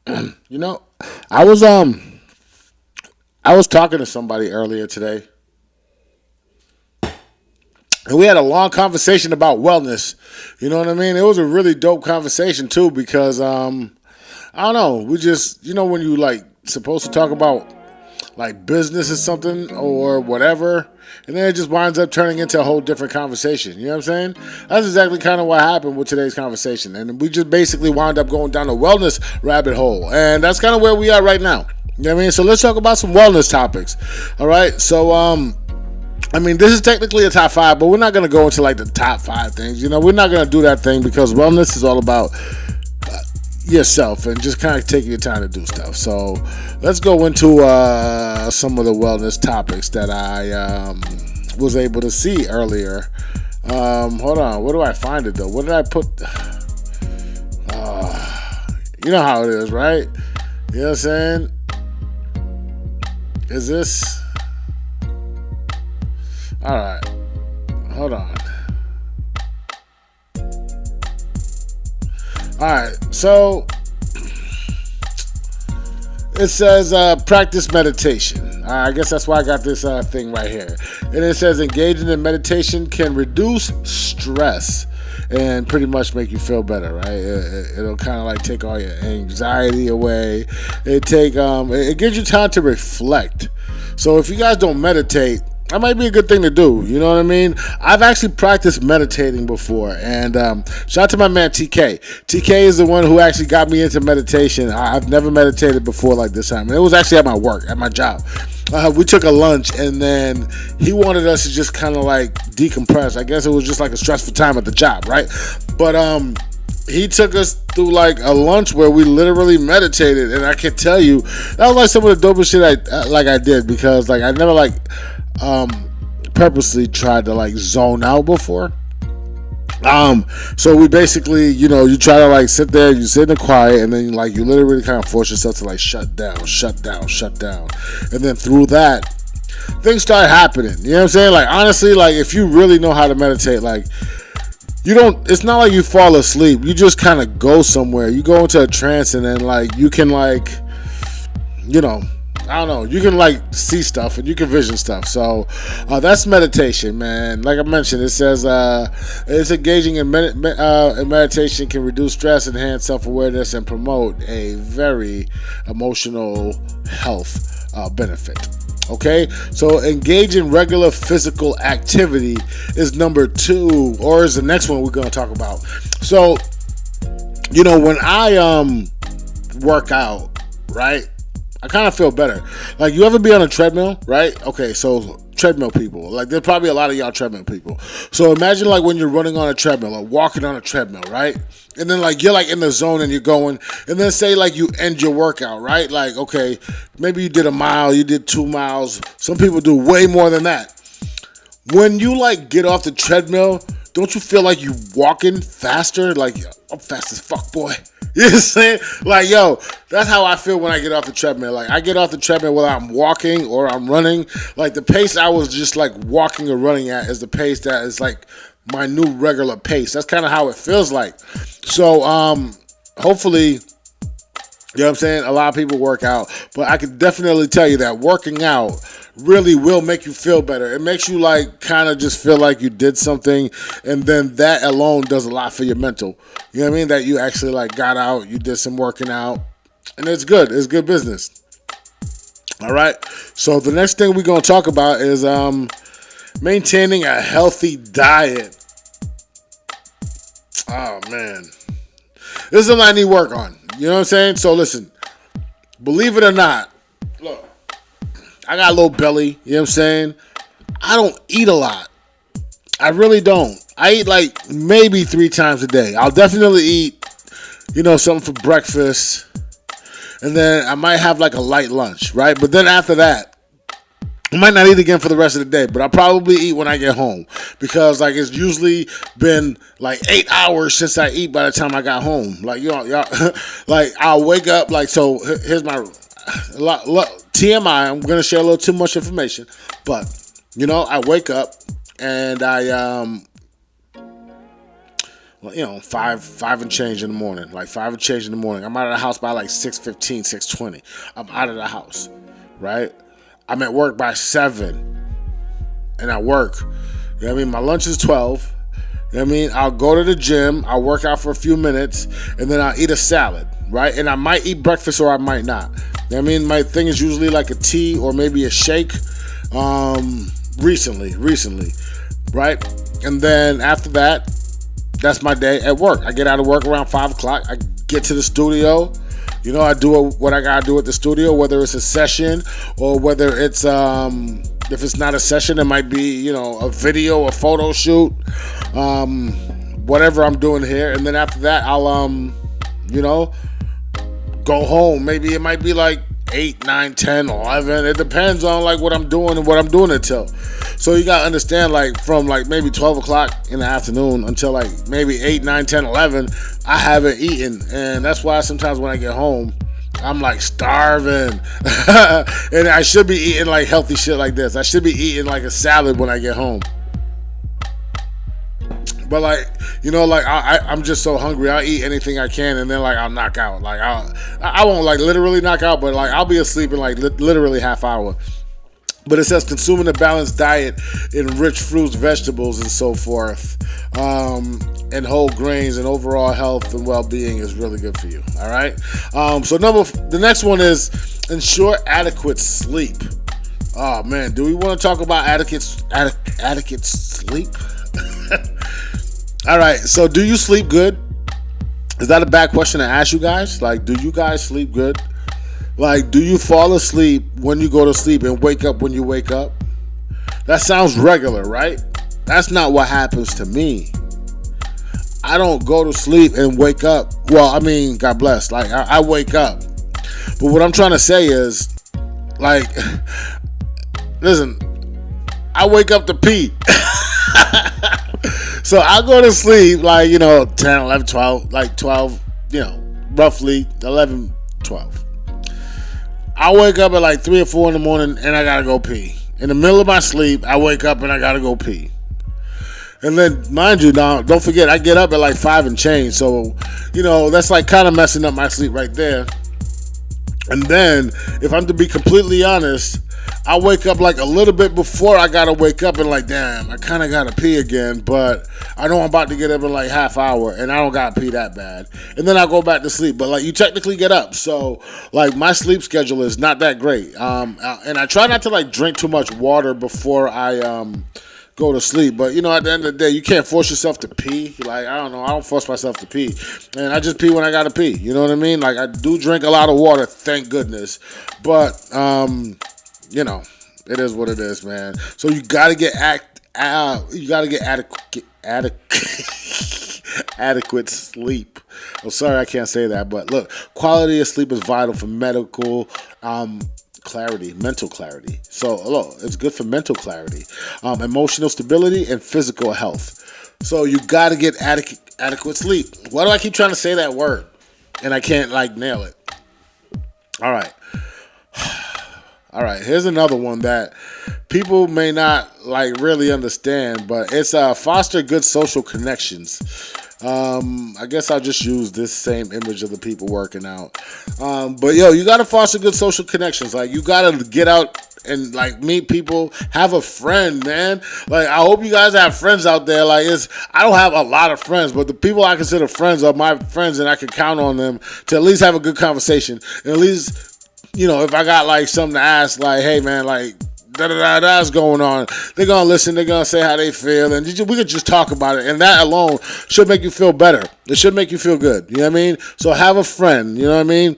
You know, I was um I was talking to somebody earlier today, and we had a long conversation about wellness. You know what I mean? It was a really dope conversation too because I don't know, we just when you like supposed to talk about like business or something or whatever, and then it just winds up turning into a whole different conversation. You know what I'm saying? That's exactly kind of what happened with today's conversation, and we just basically wound up going down the wellness rabbit hole, and that's kind of where we are right now. You know what I mean? So let's talk about some wellness topics. All right. So I mean, this is technically a top five, but we're not going to go into like the top five things. We're not going to do that thing because wellness is all about yourself and just kind of taking your time to do stuff. So let's go into some of the wellness topics that I was able to see earlier. Hold on, where do I find it though? What did I put? You know how it is, right? You know what I'm saying? Is this? All right, hold on. All right, so it says practice meditation. I guess that's why I got this thing right here. And it says engaging in meditation can reduce stress and pretty much make you feel better, right? It'll kind of like take all your anxiety away. It gives you time to reflect. So if you guys don't meditate, that might be a good thing to do. You know what I mean? I've actually practiced meditating before. And shout out to my man TK. TK is the one who actually got me into meditation. I've never meditated before like this time. And it was actually at my work, at my job. We took a lunch and then he wanted us to just kind of like decompress. I guess it was just like a stressful time at the job, right? But he took us through like a lunch where we literally meditated. And I can tell you, that was like some of the dopest shit I did because like I never like purposely tried to like zone out before. So we basically, you try to like sit there, you sit in the quiet, and then like you literally kind of force yourself to like shut down, and then through that, things start happening. You know what I'm saying? Like honestly, like if you really know how to meditate, like you don't. It's not like you fall asleep. You just kind of go somewhere. You go into a trance, and then like you can like, I don't know. You can like see stuff and you can vision stuff. So that's meditation, man. Like I mentioned, it says it's engaging in meditation can reduce stress, enhance self-awareness, and promote a very emotional health benefit. Okay, so engage in regular physical activity is number 2, or is the next one we're going to talk about. So, when I work out, right? I kind of feel better. Like, you ever be on a treadmill, right? Okay, so treadmill people. Like, there's probably a lot of y'all treadmill people. So imagine, like, when you're running on a treadmill or walking on a treadmill, right? And then, like, you're, like, in the zone and you're going. And then say, like, you end your workout, right? Like, okay, maybe you did a mile, you did 2 miles. Some people do way more than that. When you, like, get off the treadmill, don't you feel like you walking faster? Like, I'm fast as fuck, boy. You know what I'm saying? Like, yo, that's how I feel when I get off the treadmill. Like, I get off the treadmill whether I'm walking or I'm running. Like, the pace I was just, like, walking or running at is the pace that is, like, my new regular pace. That's kind of how it feels like. So, hopefully, you know what I'm saying? A lot of people work out. But I can definitely tell you that working out really will make you feel better. It makes you like kind of just feel like you did something, and then that alone does a lot for your mental. You know what I mean? That you actually like got out, you did some working out, and it's good. It's good business. All right. So the next thing we're gonna talk about is maintaining a healthy diet. Oh man, this is something I need work on. You know what I'm saying? So listen, believe it or not, look. I got a little belly, you know what I'm saying? I don't eat a lot. I really don't. I eat like maybe 3 times a day. I'll definitely eat, something for breakfast. And then I might have like a light lunch, right? But then after that, I might not eat again for the rest of the day, but I'll probably eat when I get home. Because like it's usually been like 8 hours since I eat by the time I got home. Like, y'all like I'll wake up, like, so here's my TMI, I'm going to share a little too much information, but, I wake up and I, five and change in the morning. Like 5 and change in the morning. I'm out of the house by like 6:15, 6:20. I'm out of the house, right? I'm at work by 7, and I work. You know what I mean? My lunch is 12. You know what I mean? I'll go to the gym, I'll work out for a few minutes, and then I'll eat a salad, right? And I might eat breakfast or I might not. You know what I mean? My thing is usually like a tea or maybe a shake. Recently, right? And then after that, that's my day at work. I get out of work around 5 o'clock. I get to the studio. You know, I do what I gotta do at the studio, whether it's a session or whether it's if it's not a session, it might be, a video, a photo shoot, whatever I'm doing here. And then after that, I'll go home. Maybe it might be like 8, 9, 10, 11. It depends on like what I'm doing and what I'm doing it till. So you gotta understand, like from like maybe 12 o'clock in the afternoon until like maybe 8, 9, 10, 11, I haven't eaten. And that's why sometimes when I get home, I'm like starving. And I should be eating like healthy shit like this. I should be eating like a salad when I get home. But like, I'm just so hungry. I'll eat anything I can, and then like I'll knock out. Like I won't like literally knock out, but like I'll be asleep in like literally half hour. But it says consuming a balanced diet in rich fruits, vegetables, and so forth, and whole grains, and overall health and well-being is really good for you. All right. So the next one is ensure adequate sleep. Oh man, do we want to talk about adequate sleep? All right. So do you sleep good? Is that a bad question to ask you guys? Like, do you guys sleep good? Like, do you fall asleep when you go to sleep and wake up when you wake up? That sounds regular, right? That's not what happens to me. I don't go to sleep and wake up. Well, I mean, God bless. Like, I wake up. But what I'm trying to say is, like, listen, I wake up to pee. So I go to sleep like, 10, 11, 12, like 12, roughly 11, 12. I wake up at like 3 or 4 in the morning and I gotta go pee. In the middle of my sleep, I wake up and I gotta go pee. And then, mind you, now, don't forget, I get up at like 5 and change. So, that's like kind of messing up my sleep right there. And then, if I'm to be completely honest, I wake up like a little bit before I gotta wake up and like, damn, I kind of gotta pee again, but I know I'm about to get up in like half hour and I don't gotta pee that bad. And then I go back to sleep, but like you technically get up. So like my sleep schedule is not that great. And I try not to like drink too much water before I go to sleep. But at the end of the day, you can't force yourself to pee. Like, I don't know, I don't force myself to pee. And I just pee when I gotta pee. You know what I mean? Like I do drink a lot of water, thank goodness. But it is what it is, man. So you gotta get adequate sleep. I'm sorry I can't say that, but look, quality of sleep is vital for mental clarity. So look, it's good for mental clarity, emotional stability, and physical health. So you gotta get adequate sleep. Why do I keep trying to say that word and I can't like nail it? All right, here's another one that people may not like really understand, but it's foster good social connections. I guess I'll just use this same image of the people working out. But you gotta foster good social connections. Like you gotta get out and like meet people, have a friend, man. Like I hope you guys have friends out there. Like I don't have a lot of friends, but the people I consider friends are my friends, and I can count on them to at least have a good conversation. And at least, if I got like something to ask, like, hey man, like that's going on, they're gonna listen, they're gonna say how they feel, and we could just talk about it, and that alone should make you feel better. It should make you feel good. You know what I mean? So have a friend. You know what I mean?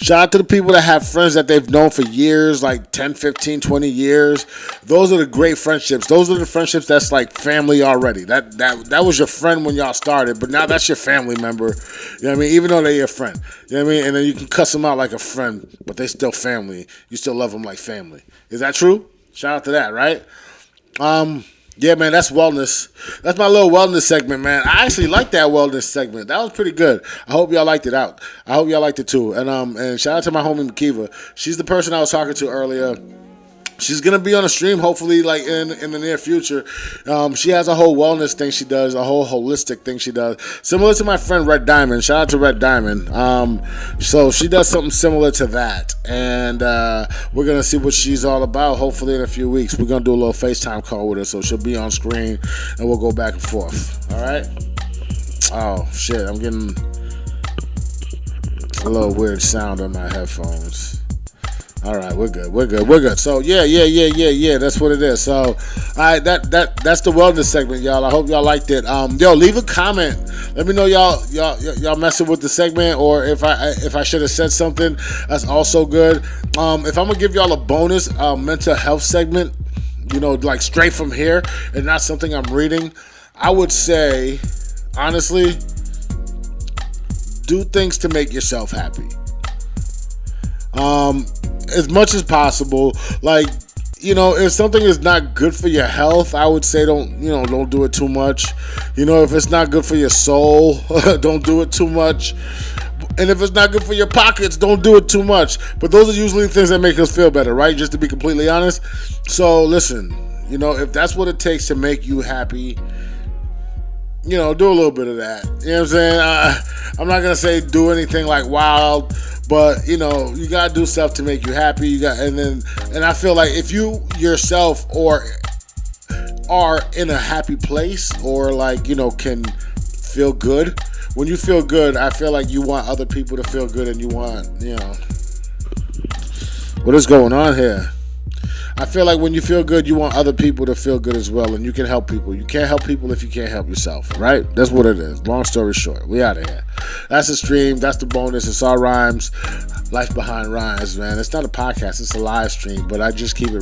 Shout out to the people that have friends that they've known for years, like 10, 15, 20 years. Those are the great friendships. Those are the friendships that's like family already. That was your friend when y'all started, but now that's your family member. You know what I mean? Even though they're your friend. You know what I mean? And then you can cuss them out like a friend, but they still family. You still love them like family. Is that true? Shout out to that, right? Yeah, man, that's wellness. That's my little wellness segment, man. I actually like that wellness segment. That was pretty good. I hope y'all liked it out. I hope y'all liked it too. And shout out to my homie Makiva. She's the person I was talking to earlier. She's gonna be on a stream, hopefully, like in the near future. She has a whole wellness thing she does, a whole holistic thing she does, similar to my friend Red Diamond. Shout out to Red Diamond. So she does something similar to that, and we're gonna see what she's all about. Hopefully, in a few weeks, we're gonna do a little FaceTime call with her, so she'll be on screen, and we'll go back and forth. All right. Oh shit, I'm getting a little weird sound on my headphones. All right, we're good. So yeah. That's what it is. So, all right, that's the wellness segment, y'all. I hope y'all liked it. Yo, leave a comment. Let me know y'all messing with the segment, or if I should have said something. That's also good. If I'm gonna give y'all a bonus mental health segment, like straight from here and not something I'm reading, I would say, honestly, do things to make yourself happy. As much as possible. Like, if something is not good for your health, I would say don't do it too much. If it's not good for your soul, don't do it too much. And if it's not good for your pockets, don't do it too much. But those are usually things that make us feel better, right? Just to be completely honest. So listen, if that's what it takes to make you happy, do a little bit of that. You know what I'm saying? I'm not gonna say do anything like wild, but you gotta do stuff to make you happy. And I feel like if you yourself or are in a happy place, or can feel good. When you feel good, I feel like you want other people to feel good, and you want, what is going on here? I feel like when you feel good, you want other people to feel good as well, and you can help people. You can't help people if you can't help yourself, right? That's what it is. Long story short, we out of here. That's the stream. That's the bonus. It's all rhymes. Life behind rhymes, man. It's not a podcast. It's a live stream, but I just keep it